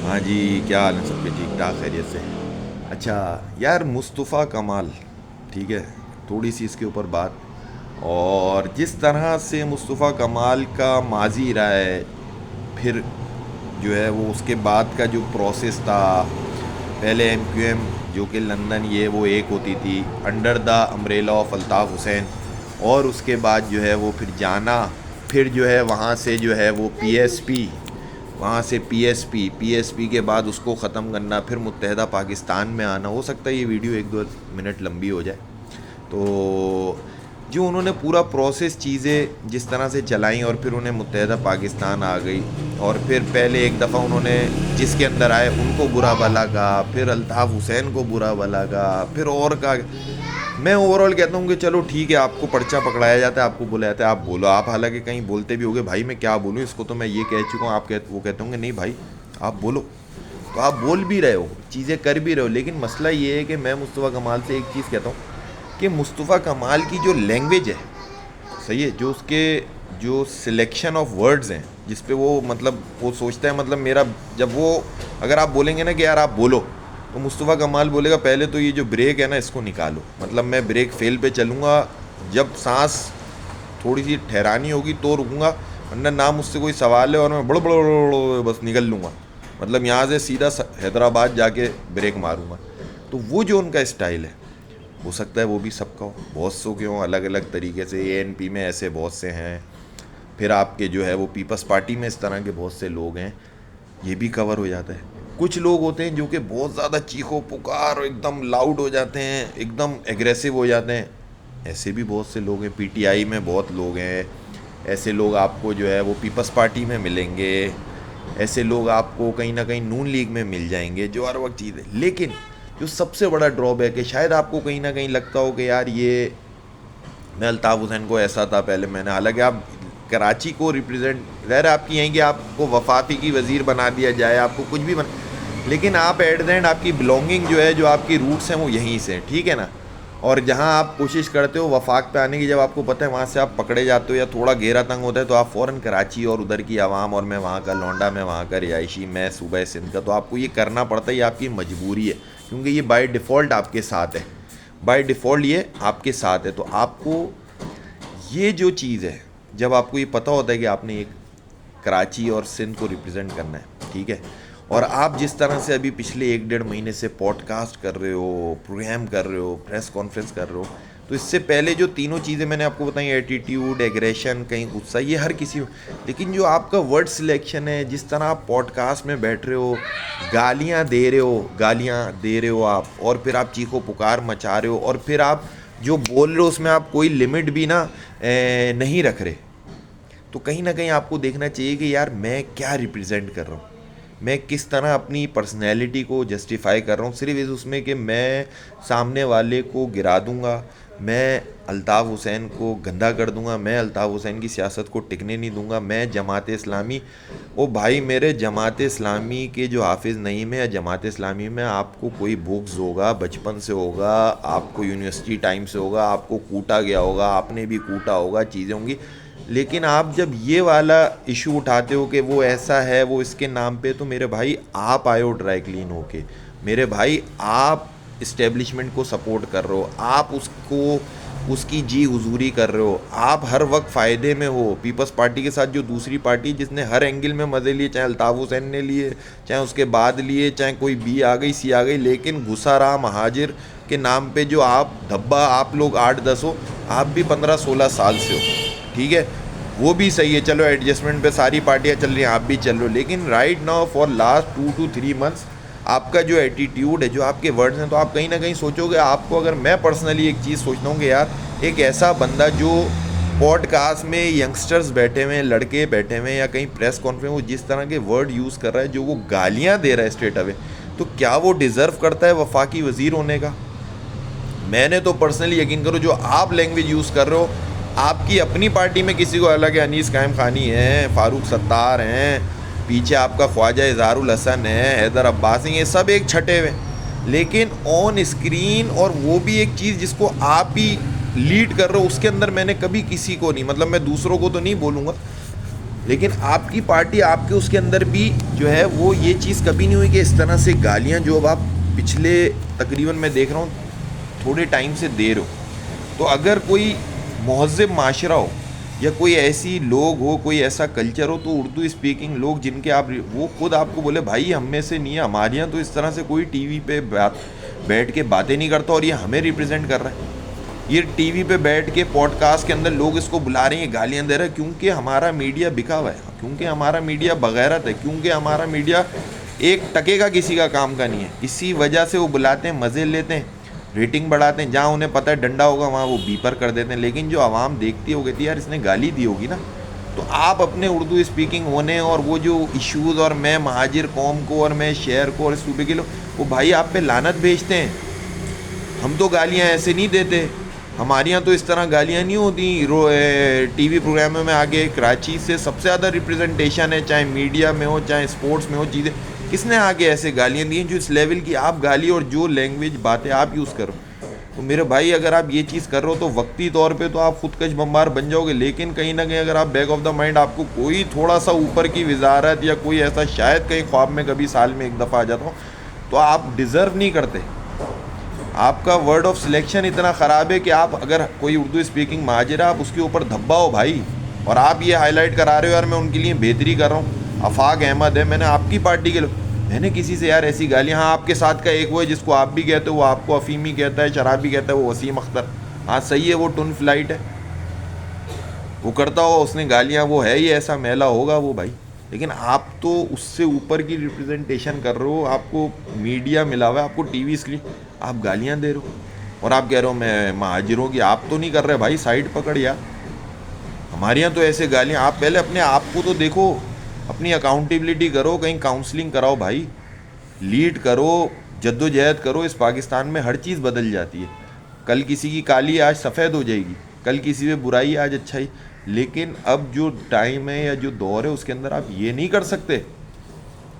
हाँ जी, क्या हाल है सबके? ठीक ठाक, खैरियत से? अच्छा यार, मुस्तफ़ा कमाल, ठीक है, थोड़ी सी इसके ऊपर बात। और जिस तरह से मुस्तफ़ा कमाल का माजी रहा है, फिर जो है वो उसके बाद का जो प्रोसेस था, पहले एम क्यू एम जो कि लंदन ये वो एक होती थी under the umbrella of Altaf Hussain, और उसके बाद जो है वो फिर जाना, फिर जो है वहाँ से जो है वो पी एस पी, वहाँ से पीएसपी के बाद उसको ख़त्म करना, फिर मुत्तहदा पाकिस्तान में आना। हो सकता है ये वीडियो एक दो मिनट लंबी हो जाए। तो जो उन्होंने पूरा प्रोसेस चीज़ें जिस तरह से चलाई, और फिर उन्हें मुत्तहदा पाकिस्तान आ गई, और फिर पहले एक दफ़ा उन्होंने जिसके अंदर आए उनको बुरा भला कहा, फिर अल्ताफ़ हुसैन को बुरा भला कहा, फिर और कहा। मैं ओवरऑल कहता हूँ कि चलो ठीक है, आपको पर्चा पकड़ाया जाता है, आपको बुलाया जाता है, आप बोलो। आप हालांकि कहीं बोलते भी होगे, भाई मैं क्या बोलूँ इसको, तो मैं ये कह चुका हूँ। वो कहते होंगे नहीं भाई आप बोलो, तो आप बोल भी रहे हो, चीज़ें कर भी रहे हो। लेकिन मसला ये है कि मैं मुस्तफ़ा कमाल से एक चीज़ कहता हूँ कि मुस्तफ़ा कमाल की जो लैंग्वेज है, सही है, जो उसके जो सिलेक्शन ऑफ वर्ड्स हैं, जिस पे वो मतलब वो सोचता है, मतलब मेरा जब वो, अगर आप बोलेंगे ना कि यार आप बोलो, तो मुस्तफ़ा कमाल बोलेगा पहले तो ये जो ब्रेक है ना इसको निकालो, मतलब मैं ब्रेक फेल पे चलूँगा, जब सांस थोड़ी सी ठहरानी होगी तो रुकूंगा, वरना ना मुझसे कोई सवाल है और मैं बड़ बस निकल लूँगा, मतलब यहाँ से सीधा हैदराबाद जाके ब्रेक मारूंगा। तो वो जो उनका स्टाइल है, हो सकता है वो भी सबका हो, बहुत सौ के हों अलग अलग तरीके से। एएनपी में ऐसे बहुत से हैं, फिर आपके जो है वो पीपल्स पार्टी में इस तरह के बहुत से लोग हैं, ये भी कवर हो जाता है। कुछ लोग होते हैं जो कि बहुत ज़्यादा चीखो पुकार और एकदम लाउड हो जाते हैं, एकदम एग्रेसिव हो जाते हैं, ऐसे भी बहुत से लोग हैं। पीटीआई में बहुत लोग हैं ऐसे लोग, आपको जो है वो पीपल्स पार्टी में मिलेंगे, ऐसे लोग आपको कहीं ना कहीं नून लीग में मिल जाएंगे, जो हर वक्त चीज़ है। लेकिन जो सबसे बड़ा ड्रॉबैक है, शायद आपको कहीं ना कहीं लगता हो कि यार ये, मैं अल्ताफ़ हुसैन को ऐसा था पहले मैंने, हालांकि आप कराची को रिप्रेजेंट, ज़ाहिर आपकी यहीं कि आपको वफाकी की वज़ीर बना दिया जाए, आपको कुछ भी बना, लेकिन आप एट द एंड आपकी बिलोंगिंग जो है, जो आपकी रूट्स हैं वो यहीं से हैं, ठीक है ना। और जहाँ आप कोशिश करते हो वफाक पे आने की, जब आपको पता है वहाँ से आप पकड़े जाते हो या थोड़ा घेरा तंग होता है, तो आप फ़ौरन कराची और उधर की आवाम, और मैं वहाँ का लौंडा, मैं वहाँ का रिहायशी, मैं सूबह सिंध का, तो आपको ये करना पड़ता है, ये आपकी मजबूरी है, क्योंकि ये बाय डिफ़ॉल्ट आपके साथ है, बाय डिफ़ॉल्ट ये आपके साथ है। तो आपको ये जो चीज़ है, जब आपको ये पता होता है कि आपने एक कराची और सिंध को रिप्रेजेंट करना है, ठीक है, और आप जिस तरह से अभी पिछले एक डेढ़ महीने से पॉडकास्ट कर रहे हो, प्रोग्राम कर रहे हो, प्रेस कॉन्फ्रेंस कर रहे हो, तो इससे पहले जो तीनों चीज़ें मैंने आपको बताई, एटीट्यूड, एग्रेशन, कहीं गुस्सा, ये हर किसी में, लेकिन जो आपका वर्ड सिलेक्शन है, जिस तरह आप पॉडकास्ट में बैठ रहे हो, गालियाँ दे रहे हो आप, और फिर आप चीखो पुकार मचा रहे हो, और फिर आप जो बोल रहे हो उसमें आप कोई लिमिट भी ना नहीं रख रहे, तो कहीं ना कहीं आपको देखना चाहिए कि यार मैं क्या रिप्रेजेंट कर रहा हूँ, मैं किस तरह अपनी पर्सनैलिटी को जस्टिफाई कर रहा हूँ, सिर्फ इस उसमें कि मैं सामने वाले को गिरा दूंगा, मैं अल्ताफ़ हुसैन को गंदा कर दूंगा, मैं अल्ताफ़ हुसैन की सियासत को टिकने नहीं दूंगा, मैं जमात इस्लामी, ओ भाई मेरे जमात इस्लामी के जो हाफिज़ नईम है या जमात इस्लामी में आपको कोई बुक्स होगा, बचपन से होगा, आपको यूनिवर्सिटी टाइम से होगा, आपको कूटा गया होगा, आपने भी कूटा होगा, चीज़ें होंगी, लेकिन आप जब ये वाला इशू उठाते हो कि वो ऐसा है, वो इसके नाम पे, तो मेरे भाई आप आए हो ड्राई क्लीन होके, मेरे भाई आप इस्टेब्लिशमेंट को सपोर्ट कर रहे हो, आप उसको उसकी जी हुजूरी कर रहे हो, आप हर वक्त फ़ायदे में हो पीपल्स पार्टी के साथ, जो दूसरी पार्टी जिसने हर एंगल में मज़े लिए, चाहे अल्ताफ़ हुसैन ने लिए, चाहे उसके बाद लिए, चाहे कोई बी आ गई सी आ गई, लेकिन घुसारा महाजिर के नाम पे जो आप धब्बा, आप लोग 8-10 हो, आप भी 15-16 साल से हो, ठीक है, वो भी सही है, चलो एडजस्टमेंट पे सारी पार्टियां चल रही हैं, आप भी चल रहे हो, लेकिन right now for last 2 to 3 months आपका जो एटीट्यूड है, जो आपके वर्ड्स हैं, तो आप कहीं ना कहीं सोचोगे, आपको अगर मैं पर्सनली एक चीज़ सोचता हूँ कि यार एक ऐसा बंदा जो पॉडकास्ट में यंगस्टर्स बैठे हुए हैं, लड़के बैठे हुए हैं, या कहीं प्रेस कॉन्फ्रेंस, वो जिस तरह के वर्ड यूज़ कर रहा है, जो वो गालियाँ दे रहा है स्ट्रेट अवे, तो क्या वो डिज़र्व करता है वफाकी वज़ीर होने का? मैंने तो पर्सनली, यकीन करो, जो आप लैंग्वेज यूज़ कर रहे हो, आपकी अपनी पार्टी में किसी को अलग है, अनीस कायम खानी है, फारूक सत्तार हैं, पीछे आपका ख्वाजा इज़हारुल हसन है, हैदर अब्बासी, ये सब एक छठे हुए, लेकिन ऑन स्क्रीन, और वो भी एक चीज़ जिसको आप ही लीड कर रहे हो, उसके अंदर मैंने कभी किसी को नहीं, मतलब मैं दूसरों को तो नहीं बोलूँगा, लेकिन आपकी पार्टी आपके उसके अंदर भी जो है वो ये चीज़ कभी नहीं हुई कि इस तरह से गालियाँ जो अब आप पिछले तकरीबन मैं देख रहा हूँ थोड़े टाइम से दे रहे हो। तो अगर कोई महज़ब माशरा हो या कोई ऐसी लोग हो, कोई ऐसा कल्चर हो, तो उर्दू स्पीकिंग लोग जिनके आप वो खुद आपको बोले भाई हम में से नहीं है, हमारे यहाँ तो इस तरह से कोई टीवी पे बैठ के बातें नहीं करता और ये हमें रिप्रेजेंट कर रहा है। ये टीवी पे बैठ के पॉडकास्ट के अंदर लोग इसको बुला रहे हैं, गालियाँ दे रहे हैं, क्योंकि हमारा मीडिया बिका हुआ है, क्योंकि हमारा मीडिया बगैरत है, क्योंकि हमारा मीडिया एक टके का किसी का काम का नहीं है। इसी वजह से वो बुलाते हैं, मज़े लेते हैं, रेटिंग बढ़ाते हैं, जहाँ उन्हें पता है डंडा होगा वहाँ वो बीपर कर देते हैं। लेकिन जो आवाम देखती होगी थी यार इसने गाली दी होगी ना, तो आप अपने उर्दू स्पीकिंग होने और वो जो इश्यूज़ और मैं महाजिर कौम को और मैं शहर को और सूबे के लोग, वो भाई आप पे लानत भेजते हैं। हम तो गालियाँ ऐसे नहीं देते, हमारे यहाँ तो इस तरह गालियाँ नहीं होती। टीवी प्रोग्रामों में आगे कराची से सबसे ज़्यादा रिप्रेजेंटेशन है, चाहे मीडिया में हो चाहे स्पोर्ट्स में हो, चीज़ें किसने आगे ऐसे गालियाँ दी हैं जो इस लेवल की आप गाली और जो लैंग्वेज बातें आप यूज़ करो। तो मेरे भाई अगर आप ये चीज़ कर रहे हो तो वक्ती तौर पे तो आप खुदकश बम्बार बन जाओगे, लेकिन कहीं ना कहीं अगर आप बैक ऑफ द माइंड आपको कोई थोड़ा सा ऊपर की वजारत या कोई ऐसा शायद कहीं ख्वाब में कभी साल में एक दफ़ा आ जाता हो, तो आप डिज़र्व नहीं करते। आपका वर्ड ऑफ सिलेक्शन इतना ख़राब है कि आप अगर कोई उर्दू स्पीकिंग महाजिर है आप उसके ऊपर धब्बा हो भाई, और आप ये हाईलाइट करा रहे हो यार मैं उनके लिए बेहतरी कर रहा हूँ। आफाक अहमद है, मैंने आपकी पार्टी के लोग, मैंने किसी से यार ऐसी गालियाँ, हाँ आपके साथ का एक वो है जिसको आप भी कहते हो, वो आपको अफीमी कहता है, शराबी कहता है, वो वसीम अख्तर, हाँ सही है, वो टुन फ्लाइट है, वो करता हो उसने गालियाँ, वो है ही ऐसा मेला होगा वो भाई। लेकिन आप तो उससे ऊपर की रिप्रेजेंटेशन कर रहे हो, आपको मीडिया मिला हुआ है, आपको टीवी स्क्रीन, आप गालियाँ दे रहे हो और आप कह रहे हो मैं महाजिरों की, आप तो नहीं कर रहे भाई, साइड पकड़ यार। हमारे यहाँ तो ऐसे गालियाँ, आप पहले अपने आप को तो देखो, अपनी अकाउंटेबिलिटी करो, कहीं काउंसलिंग कराओ भाई, लीड करो, जद्दोजहद करो। इस पाकिस्तान में हर चीज़ बदल जाती है, कल किसी की काली आज सफ़ेद हो जाएगी, कल किसी में बुराई आज अच्छाई। लेकिन अब जो टाइम है या जो दौर है उसके अंदर आप ये नहीं कर सकते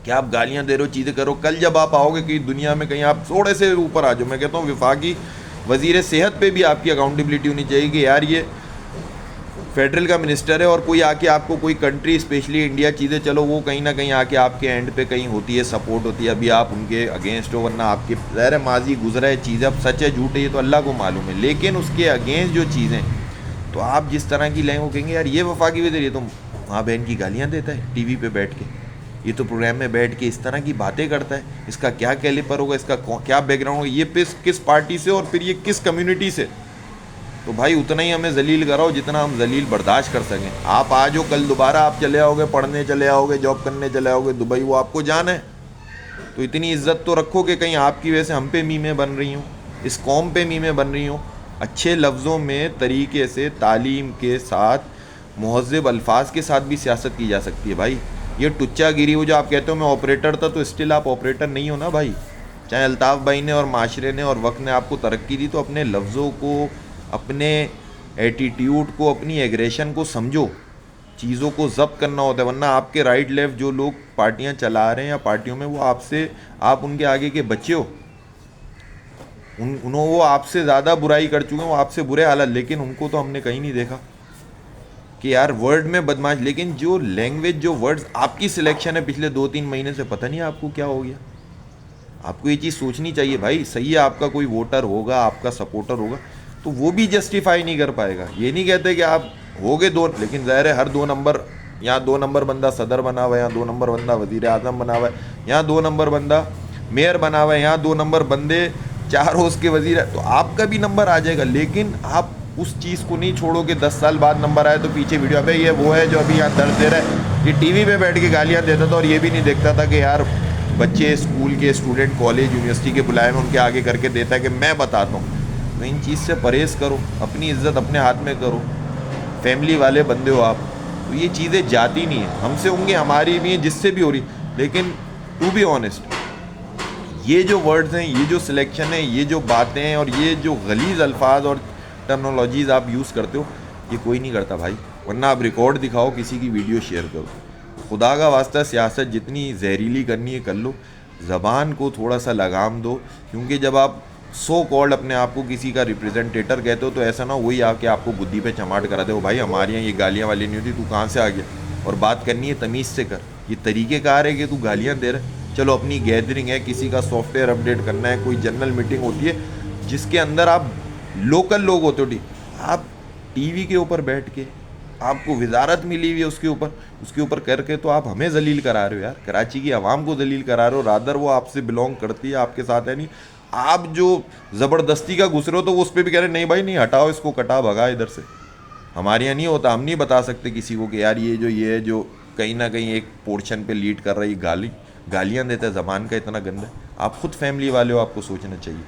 कि आप गालियां दे रहे हो, चीज़ें करो। कल जब आप आओगे कि दुनिया में कहीं आप थोड़े से ऊपर आ जाओ, मैं कहता हूँ विफाकी वजीर सेहत पे भी आपकी अकाउंटेबिलिटी होनी चाहिए कि यार ये फेडरल का मिनिस्टर है और कोई आके आपको कोई कंट्री स्पेशली इंडिया चीज़ें, चलो वो कहीं ना कहीं आके आपके एंड पे कहीं होती है, सपोर्ट होती है, अभी आप उनके अगेंस्ट हो, वरना आपके ज़ाहिर माजी गुजरा है चीज़, अब सच है झूठ है ये तो अल्लाह को मालूम है, लेकिन उसके अगेंस्ट जो चीज़ें, तो आप जिस तरह की लेंगे वो कहेंगे यार ये वफाकी वजीर ये तो माँ बहन की गालियाँ देता है टीवी पे बैठ के, ये तो प्रोग्राम में बैठ के इस तरह की बातें करता है, इसका क्या कैलिपर होगा, इसका क्या बैकग्राउंड होगा, ये किस पार्टी से और फिर ये किस कम्युनिटी से। तो भाई उतना ही हमें जलील कराओ जितना हम जलील बर्दाश्त कर सकें। आप आज हो कल दोबारा आप चले आओगे, पढ़ने चले आओगे, जॉब करने चले आओगे दुबई, वो आपको जाना है, तो इतनी इज्जत तो रखो कि कहीं आपकी वजह से हम पे मीमें बन रही हूँ, इस कौम पे मीमें बन रही हूँ। अच्छे लफ्ज़ों में तरीके से तालीम के साथ महज़ब अल्फाज के साथ भी सियासत की जा सकती है भाई। ये टुच्चा गिरी हो जो आप कहते हो मैं ऑपरेटर था, तो स्टिल आप ऑपरेटर नहीं हो ना भाई। चाहे अल्ताफ़ भाई ने और माशरे ने और वक्त ने आपको तरक्की दी, तो अपने लफ्ज़ों को, अपने एटीट्यूड को, अपनी एग्रेशन को समझो, चीज़ों को ज़ब्त करना होता है, वरना आपके राइट लेफ़्ट जो लोग पार्टियां चला रहे हैं या पार्टियों में, वो आपसे, आप उनके आगे के बच्चे हो, उन्होंने वो आपसे ज़्यादा बुराई कर चुके हैं, वो आपसे बुरे हालात, लेकिन उनको तो हमने कहीं नहीं देखा कि यार वर्ड में बदमाश। लेकिन जो लैंग्वेज, जो वर्ड्स आपकी सिलेक्शन है पिछले 2-3 महीने से, पता नहीं आपको क्या हो गया। आपको ये चीज़ सोचनी चाहिए भाई। सही है आपका कोई वोटर होगा, आपका सपोर्टर होगा, तो वो भी जस्टिफाई नहीं कर पाएगा। ये नहीं कहते कि आप होगे दो, लेकिन ज़ाहिर है हर 2 नंबर, यहाँ 2 नंबर बंदा सदर बना हुआ है, यहाँ 2 नंबर बंदा वज़ीर आज़म बना हुआ है, यहाँ 2 नंबर बंदा मेयर बना हुआ है, यहाँ 2 नंबर बंदे 4 रोज़ के वज़ीर है, तो आपका भी नंबर आ जाएगा। लेकिन आप उस चीज़ को नहीं छोड़ो कि 10 साल बाद नंबर आए तो पीछे वीडियो पे ये वो है जो अभी यहाँ दर्द दे रहा है, ये टीवी पे बैठ के गालियाँ देता था और ये भी नहीं देखता था कि यार बच्चे स्कूल के स्टूडेंट कॉलेज यूनिवर्सिटी के बुलाए में उनके आगे करके देता है कि मैं बताता हूँ। तो इन चीज़ से परहेज़ करो, अपनी इज्जत अपने हाथ में करो, फैमिली वाले बंदे हो आप, तो ये चीज़ें जाती नहीं है, हमसे होंगी, हमारी भी हैं, जिससे भी हो रही। लेकिन टू बी ऑनेस्ट, ये जो वर्ड्स हैं, ये जो सिलेक्शन है, ये जो बातें हैं और ये जो गलीज़ अल्फाज और टर्मिनोलॉजीज़ आप यूज़ करते हो, ये कोई नहीं करता भाई। वरना आप रिकॉर्ड दिखाओ, किसी की वीडियो शेयर करो। खुदा का वास्ता सियासत जितनी जहरीली करनी है कर लो, ज़बान को थोड़ा सा लगाम दो। क्योंकि जब आप सो कॉल्ड अपने आप को किसी का रिप्रेजेंटेटर कहते हो, तो ऐसा ना वही आके आपको बुद्धि पे चमाट करा दे, वो भाई हमारे यहाँ ये गालियाँ वाली नहीं होती, तू कहाँ से आ गया। और बात करनी है तमीज़ से कर। ये तरीक़ेकार है कि तू गालियाँ दे रहा है। चलो अपनी गैदरिंग है, किसी का सॉफ्टवेयर अपडेट करना है, कोई जनरल मीटिंग होती है जिसके अंदर आप लोकल लोग होते हो, ठीक, आप टीवी के ऊपर बैठ के, आपको वजारत मिली हुई है उसके ऊपर करके तो आप हमें जलील करा रहे हो यार, कराची की आवाम को जलील करा रहे हो। रादर वो आपसे बिलोंग करती है, आपके साथ है नहीं, आप जो ज़बरदस्ती का घुस रहे हो तो वो उस पर भी कह रहे नहीं भाई नहीं, हटाओ इसको, कटा भगा इधर से। हमारे यहाँ नहीं होता, हम नहीं बता सकते किसी को कि यार ये है जो कहीं ना कहीं एक पोर्शन पे लीड कर रही, गालियाँ देता है, ज़बान का इतना गंदा है। आप खुद फैमिली वाले हो, आपको सोचना चाहिए।